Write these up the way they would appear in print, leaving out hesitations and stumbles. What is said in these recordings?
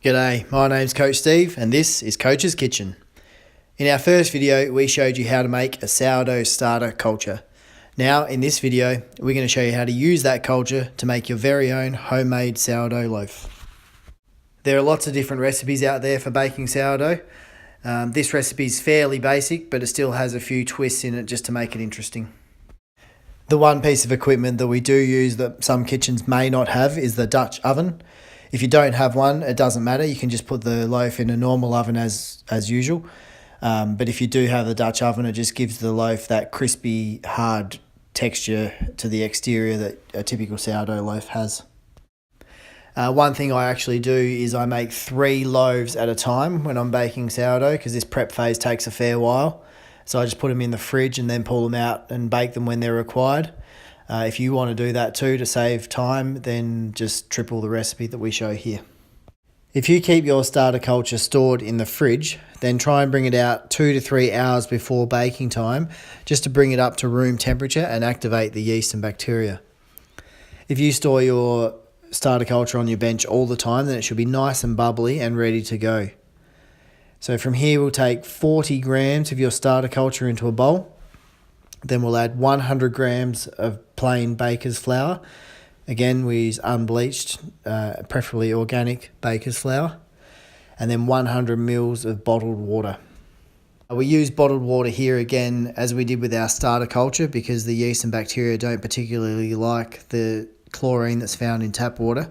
G'day, my name's Coach Steve and this is Coach's Kitchen. In our first video, we showed you how to make a sourdough starter culture. Now, in this video, we're going to show you how to use that culture to make your very own homemade sourdough loaf. There are lots of different recipes out there for baking sourdough. This recipe is fairly basic, but it still has a few twists in it just to make it interesting. The one piece of equipment that we do use that some kitchens may not have is the Dutch oven. If you don't have one, it doesn't matter. You can just put the loaf in a normal oven as usual. But if you do have the Dutch oven, it just gives the loaf that crispy, hard texture to the exterior that a typical sourdough loaf has. One thing I actually do is I make 3 loaves at a time when I'm baking sourdough, because this prep phase takes a fair while. So I just put them in the fridge and then pull them out and bake them when they're required. If you want to do that too to save time, then just triple the recipe that we show here. If you keep your starter culture stored in the fridge, then try and bring it out 2 to 3 hours before baking time, just to bring it up to room temperature and activate the yeast and bacteria. If you store your starter culture on your bench all the time, then it should be nice and bubbly and ready to go. So from here, we'll take 40 grams of your starter culture into a bowl. Then we'll add 100 grams of plain baker's flour. Again, we use unbleached, preferably organic baker's flour. And then 100 mils of bottled water. We use bottled water here again as we did with our starter culture, because the yeast and bacteria don't particularly like the chlorine that's found in tap water.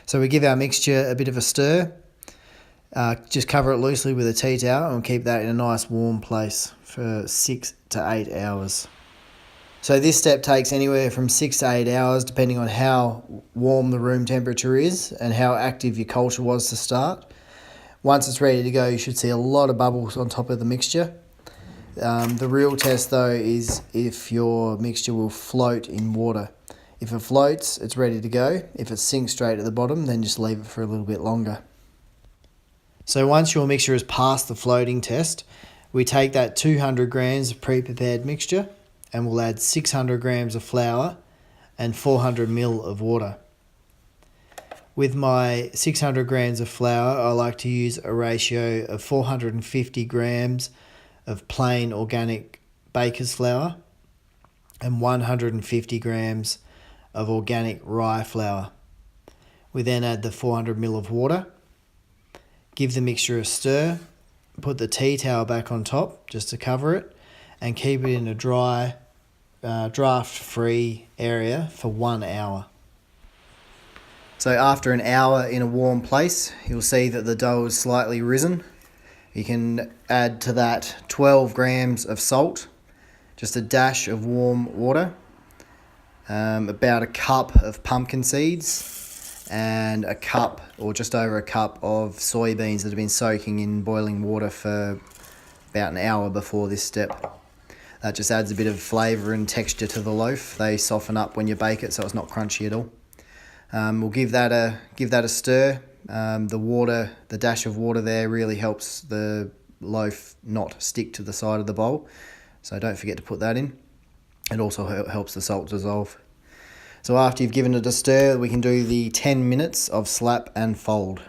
So we give our mixture a bit of a stir. Just cover it loosely with a tea towel and keep that in a nice warm place for 6 to 8 hours. So this step takes anywhere from 6 to 8 hours depending on how warm the room temperature is and how active your culture was to start. Once it's ready to go, you should see a lot of bubbles on top of the mixture. The real test though is if your mixture will float in water. If it floats, it's ready to go. If it sinks straight at the bottom, then just leave it for a little bit longer. So once your mixture has passed the floating test, we take that 200 grams of pre-prepared mixture and we'll add 600 grams of flour and 400 ml of water. With my 600 grams of flour, I like to use a ratio of 450 grams of plain organic baker's flour and 150 grams of organic rye flour. We then add the 400 ml of water. Give the mixture a stir, put the tea towel back on top just to cover it, and keep it in a dry, draft-free area for 1 hour. So after an hour in a warm place, you'll see that the dough is slightly risen. You can add to that 12 grams of salt, just a dash of warm water, about a cup of pumpkin seeds, and a cup or just over a cup of soybeans that have been soaking in boiling water for about an hour before this step. That just adds a bit of flavour and texture to the loaf. They soften up when you bake it, so it's not crunchy at all. We'll give that a stir. The dash of water there really helps the loaf not stick to the side of the bowl, so don't forget to put that in. It also helps the salt dissolve. So after you've given it a stir, we can do the 10 minutes of slap and fold.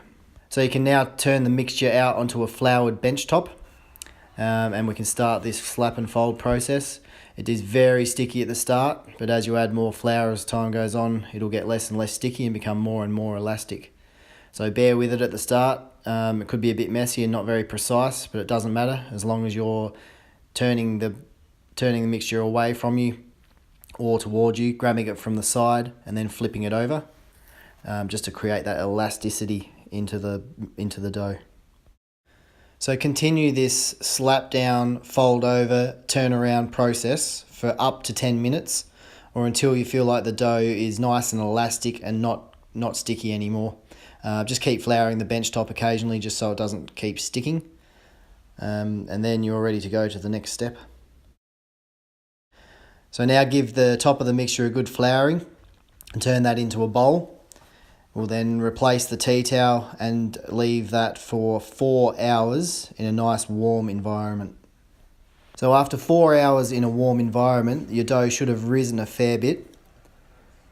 So you can now turn the mixture out onto a floured bench top, and we can start this slap and fold process. It is very sticky at the start, but as you add more flour as time goes on, it'll get less and less sticky and become more and more elastic. So bear with it at the start. It could be a bit messy and not very precise, but it doesn't matter as long as you're turning the mixture away from you or towards you, grabbing it from the side and then flipping it over, just to create that elasticity into the dough. So continue this slap down, fold over, turn around process for up to 10 minutes or until you feel like the dough is nice and elastic and not sticky anymore. Just keep flouring the bench top occasionally just so it doesn't keep sticking, and then you're ready to go to the next step. So now give the top of the mixture a good flouring and turn that into a bowl. We'll then replace the tea towel and leave that for 4 hours in a nice warm environment. So after 4 hours in a warm environment, your dough should have risen a fair bit.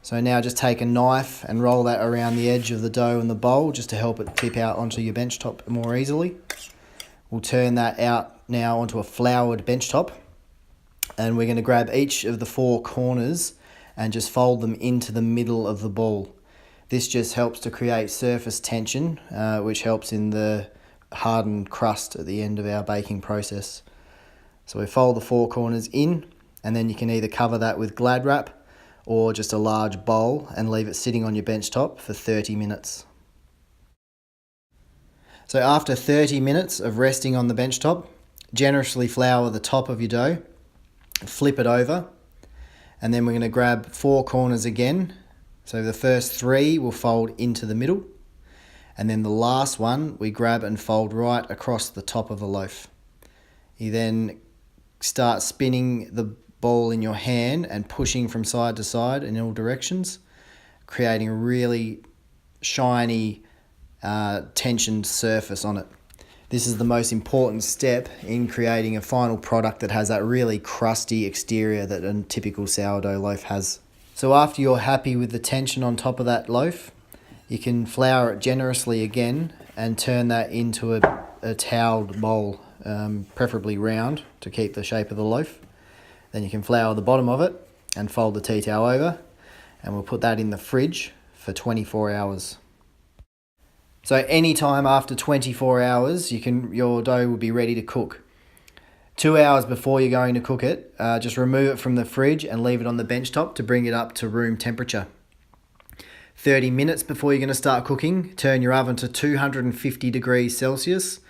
So now just take a knife and roll that around the edge of the dough in the bowl just to help it tip out onto your bench top more easily. We'll turn that out now onto a floured bench top, and we're going to grab each of the 4 corners and just fold them into the middle of the ball. This just helps to create surface tension, which helps in the hardened crust at the end of our baking process. So we fold the 4 corners in, and then you can either cover that with Glad wrap or just a large bowl and leave it sitting on your bench top for 30 minutes. So after 30 minutes of resting on the bench top, generously flour the top of your dough, flip it over, and then we're going to grab 4 corners again. So the first 3 will fold into the middle, and then the last one we grab and fold right across the top of the loaf. You then start spinning the ball in your hand and pushing from side to side in all directions, creating a really shiny tensioned surface on it. This is the most important step in creating a final product that has that really crusty exterior that a typical sourdough loaf has. So after you're happy with the tension on top of that loaf, you can flour it generously again and turn that into a toweled bowl, preferably round to keep the shape of the loaf. Then you can flour the bottom of it and fold the tea towel over, and we'll put that in the fridge for 24 hours. So anytime after 24 hours, your dough will be ready to cook. 2 hours before you're going to cook it, just remove it from the fridge and leave it on the bench top to bring it up to room temperature. 30 minutes before you're going to start cooking, turn your oven to 250 degrees Celsius,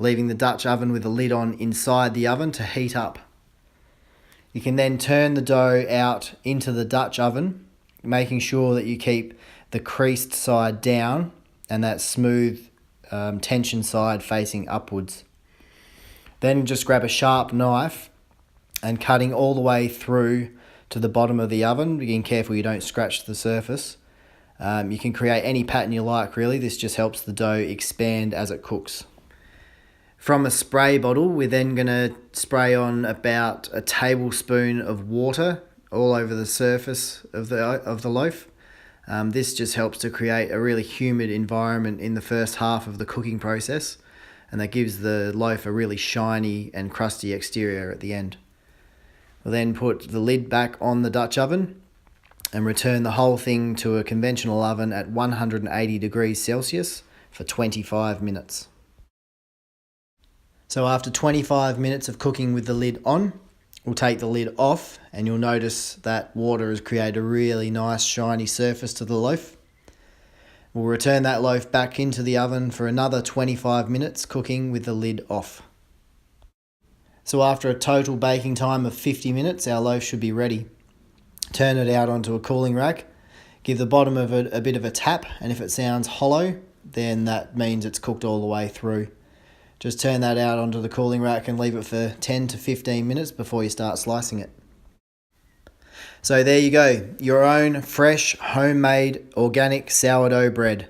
leaving the Dutch oven with the lid on inside the oven to heat up. You can then turn the dough out into the Dutch oven, making sure that you keep the creased side down and that smooth tension side facing upwards. Then just grab a sharp knife and cutting all the way through to the bottom of the oven, being careful you don't scratch the surface. You can create any pattern you like really, this just helps the dough expand as it cooks. From a spray bottle, we're then going to spray on about a tablespoon of water all over the surface of the loaf. This just helps to create a really humid environment in the first half of the cooking process, and that gives the loaf a really shiny and crusty exterior at the end. We'll then put the lid back on the Dutch oven and return the whole thing to a conventional oven at 180 degrees Celsius for 25 minutes. So after 25 minutes of cooking with the lid on, we'll take the lid off, and you'll notice that water has created a really nice shiny surface to the loaf. We'll return that loaf back into the oven for another 25 minutes cooking with the lid off. So after a total baking time of 50 minutes, our loaf should be ready. Turn it out onto a cooling rack, give the bottom of it a bit of a tap, and if it sounds hollow, then that means it's cooked all the way through. Just turn that out onto the cooling rack and leave it for 10 to 15 minutes before you start slicing it. So there you go, your own fresh, homemade, organic sourdough bread.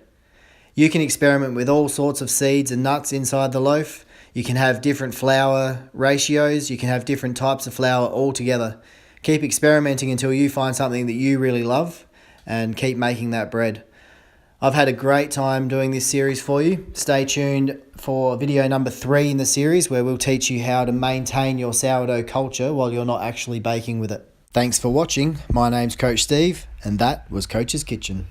You can experiment with all sorts of seeds and nuts inside the loaf. You can have different flour ratios, you can have different types of flour all together. Keep experimenting until you find something that you really love, and keep making that bread. I've had a great time doing this series for you. Stay tuned for video number 3 in the series, where we'll teach you how to maintain your sourdough culture while you're not actually baking with it. Thanks for watching. My name's Coach Steve, and that was Coach's Kitchen.